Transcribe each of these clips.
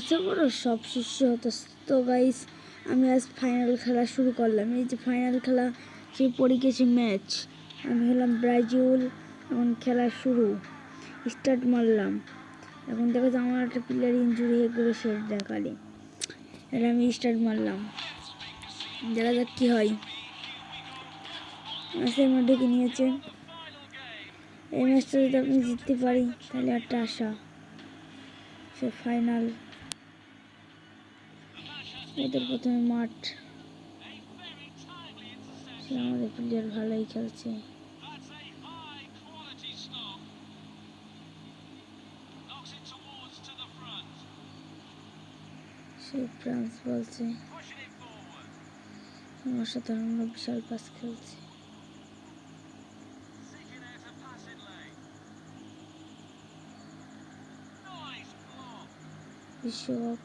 সবচেয়ে বড় সব শিষ্য হতো। তো গাইস, আমি আজ ফাইনাল খেলা শুরু করলাম। এই যে ফাইনাল খেলা, সেই পড়ে গেছে ম্যাচ। আমি হলাম ব্রাজিল। এখন খেলা শুরু, স্টার্ট মারলাম। এখন দেখো যে আমার একটা প্লেয়ার ইঞ্জুরি হয়ে গেছে দেখালে। এটা আমি স্টার্ট মারলাম, দেখা যাক কী হয়। ম্যাচের মধ্যে ঢুকে নিয়েছে। এই ম্যাচটা যদি আমি জিততে পারি তাহলে একটা আশা, সে ফাইনাল। ওদের প্রথমে মাঠ, সে আমাদের প্লেয়ার ভালোই খেলছে। সে ফ্রান্স বলছে, অসাধারণ বিশাল পাস খেলছে। বিশ্বকাপ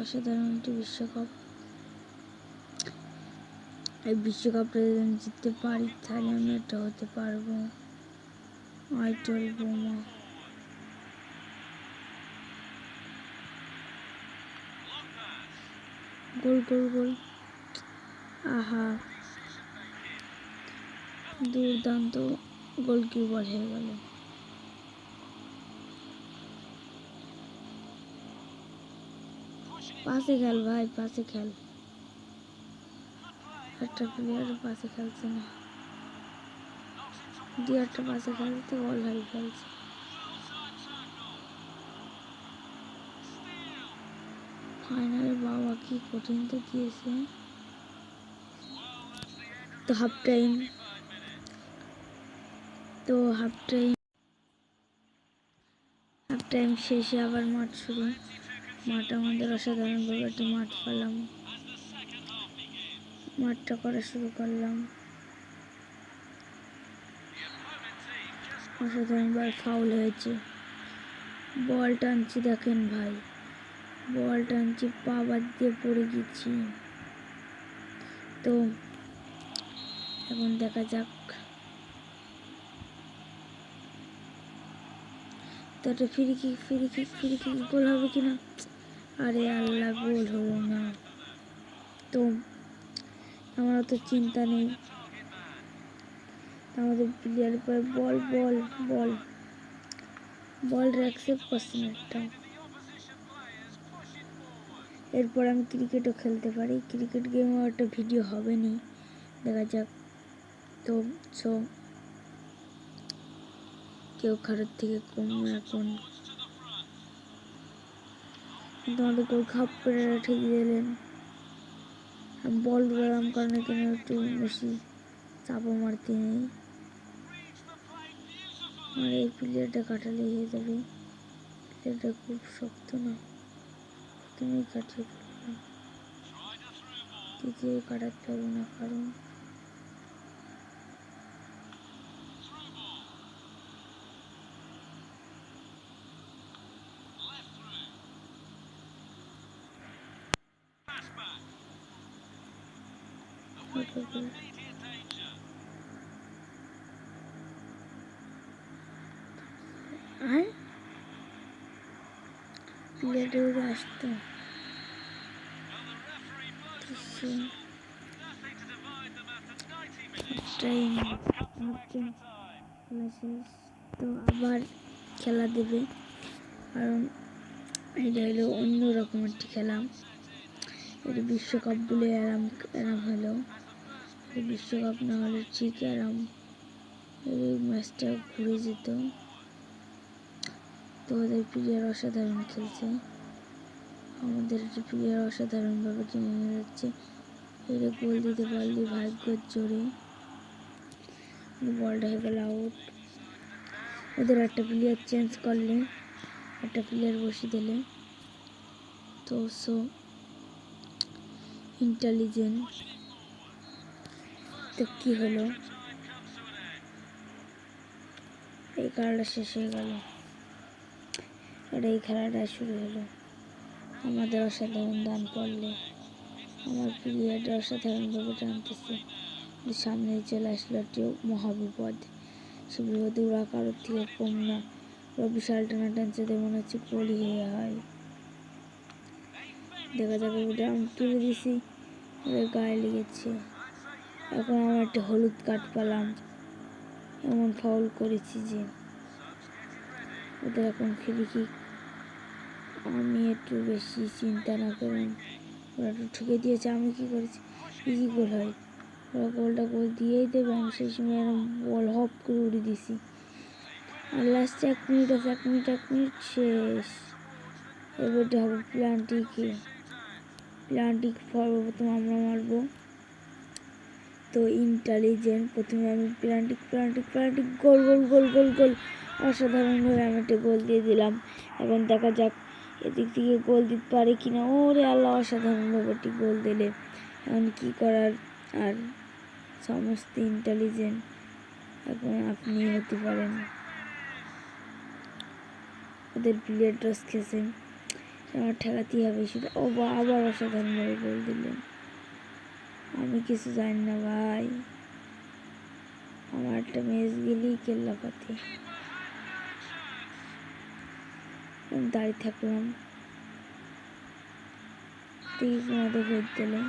অসাধারণ একটি বিশ্বকাপ। এই বিশ্বকাপটা যদি আমি জিততে পারি তাহলে আমি এটা হতে পারবো আইডল বোমা। গোল গোল গোল, আহা দুর্দান্ত গোলকিপার হয়ে গেল। পাশে খেল ভাই, পাশে খেল। একটা প্লেয়ার পাশে খেলছে না, দু একটা পাশে খেলতে বল হারি খেলছে। ফাইনালে বাবা কি কঠিন তো দিয়েছে। তো হাফ টাইম শেষে আবার মাঠ শুরু। মাঠ আমাদের অসাধারণভাবে একটা মাঠ পেলাম, মাঠটা করা শুরু করলাম। অসাধারণভাবে ফাউল হয়েছে। বল টানছি, দেখেন ভাই, বল টানছি, পা বাদ দিয়ে পড়ে গেছি। তো এখন দেখা যাক, তো একটা ফ্রি কিক গোল হবে কিনা। আরে আল্লাহ, গোল হলো না। তো আমার তো চিন্তা নেই, আমাদের প্লেয়ার পর বল বল বল বল অ্যাকসেপ্ট করছে না একটা। এরপর আমি ক্রিকেটও খেলতে পারি। ক্রিকেট গেমেও একটা ভিডিও হবে নি, দেখা যাক। তো কেউ খারাপ থেকে কম এখন। তোমাদের গোল খাপ করে ঠিক দিলেন। আমি বল উড়ালাম কারণ এখানে একটু বেশি চাপা মারতে নেই। আর এই প্লেয়ারটা কাটালে হয়ে যাবে। প্লেয়ারটা খুব শক্ত না, তুমি কাটিয়ে ফেললাম। দ্বিতীয় কাটাতে পারবো না কারণ আর প্লেয়ারটা যদি আসতো তো আবার খেলা দেবে, কারণ এটা হলো অন্যরকম একটি খেলা। এটা বিশ্বকাপ বলে এরাম হলো, বিশ্বকাপ না হলে ঠিক এরাম এই ম্যাচটা ঘুরে যেত। তো ওদের প্লেয়ার অসাধারণ খেলছে, আমাদের প্লেয়ার অসাধারণভাবে টেনে নিয়ে যাচ্ছে। এটা গোল দিতে পারলে ভাগ্যের জোরে। বলটা হয়ে গেল আউট। ওদের একটা প্লেয়ার চেঞ্জ করলে, একটা প্লেয়ার বসিয়ে দিলে, তো ইন্টেলিজেন্ট। তো কী হলো, এই খেলাটা শেষ হয়ে গেল। আর এই খেলাটা শুরু হলো। আমাদের অসাধারণ দান পড়লে, আমার প্লেয়ারটা অসাধারণভাবে টানতেছে, সামনে চলে আসলো একটি মহাবিপদ। সে বিপদে ওরা কারোর থেকে কম না, ওরা বিশাল টানা টানছে, মনে হচ্ছে গোলই হয়। দেখা যাক, ওটা আমি তুলে দিছি, ওদের গায়ে লেগেছে। এখন আমার একটা হলুদ কার্ড পেলাম, এমন ফাউল করেছি যে ওদের এখন ফ্রি কিক। আমি একটু বেশি চিন্তা না করুন, ওরা একটু ঠুকে দিয়েছে, আমি কি করেছি, ইজি গোল হয়, ওরা গোল দিয়েই দেবে, আমি সেই সময় বল হপ করে উড়ে দিছি। আর লাস্টে 1 মিনিট আছে, 1 মিনিট শেষ। এবারটা হবে প্লান্টিক সর্বপ্রথম আমরা মারবো। তো ইন্টেলিজেন্ট, প্রথমে আমি প্লান্টিক গোল। অসাধারণভাবে আমি একটা গোল দিয়ে দিলাম। এখন দেখা যাক এদিক থেকে গোল দিতে পারে কিনা। ওরে আল্লাহ, অসাধারণভাবে একটি গোল দিলে। এখন কি করার, আর সমস্ত ইন্টেলিজেন্ট, এখন আপনি হতে পারেন। ওদের প্লেয়ার ড্রস খেয়েছে, আমার ঠেকাতেই হবে সেটা। ও বা, আবার অসাধারণভাবে গোল দিলেন। আমি কিছু জানি না ভাই, আমার একটা ম্যাচ গেলেই কেল্লাপাতি। দাঁড়িয়ে থাকলাম, দেখি তোমাদের ভোট দিলে।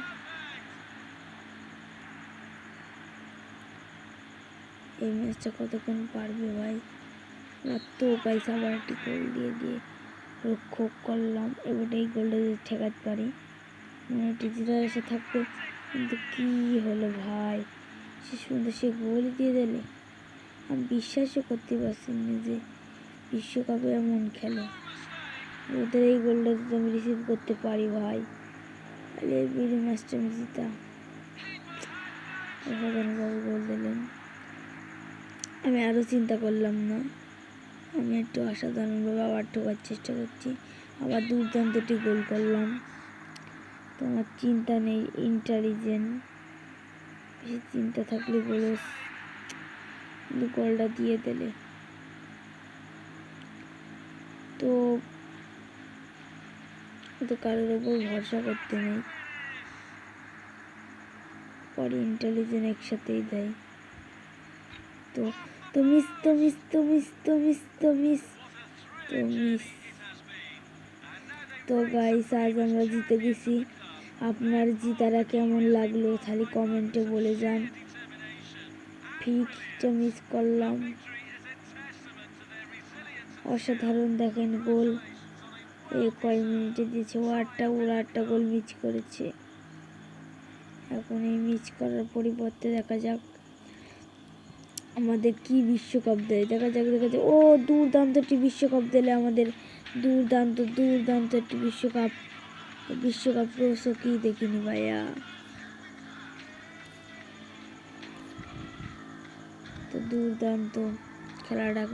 এই ম্যাচটা কতক্ষণ পারবে ভাই। তো গাইস আবার একটি গোল দিয়ে রক্ষক করলাম। এবার এই গোলটা যদি ঠেকাতে পারি, মানে একটি জেতার এসে থাকবে। কিন্তু কি হলো ভাই, শেষ পর্যন্ত সে গোল দিয়ে দিলে। আমি বিশ্বাসও করতে পারছি না যে বিশ্বকাপে এমন খেলে। ওদের এই গোলটা যদি আমি রিসিভ করতে পারি ভাই, তাহলে এই ভিডিও ম্যাচটা আমি জিতাম। অসাধারণভাবে গোল দিলেন, আমি আরও চিন্তা করলাম না, আমি একটু অসাধারণভাবে আবার ঢোকার চেষ্টা করছি, আবার দুর্দান্ত একটি গোল করলাম। তোমার চিন্তা নেই, ইন্টেলিজেন্ট, বেশি চিন্তা থাকলে বলো, কিন্তু গোলটা দিয়ে দিলে। তো কারোর ওপর ভরসা করতে নেই, পরে ইন্টেলিজেন্ট একসাথেই দেয়। তো মিস। তো গাইস, আজ আমরা জিতে গেছি। আপনার জিতারা কেমন লাগলো খালি কমেন্টে বলে যান। ফিকটা মিস করলাম, অসাধারণ দেখেন গোল। এই কয় মিনিটে দিয়েছে, ওরা একটা গোল মিস করেছে। এখন এই মিস করার পরিবর্তে দেখা যাক আমাদের কি বিশ্বকাপ দেয়। দেখা যাক। ও দুর্দান্ত একটি বিশ্বকাপ দিলে আমাদের, দুর্দান্ত একটি বিশ্বকাপ রয়েছে, কি দেখিনি ভাইয়া। তো দুর্দান্ত খেলাটা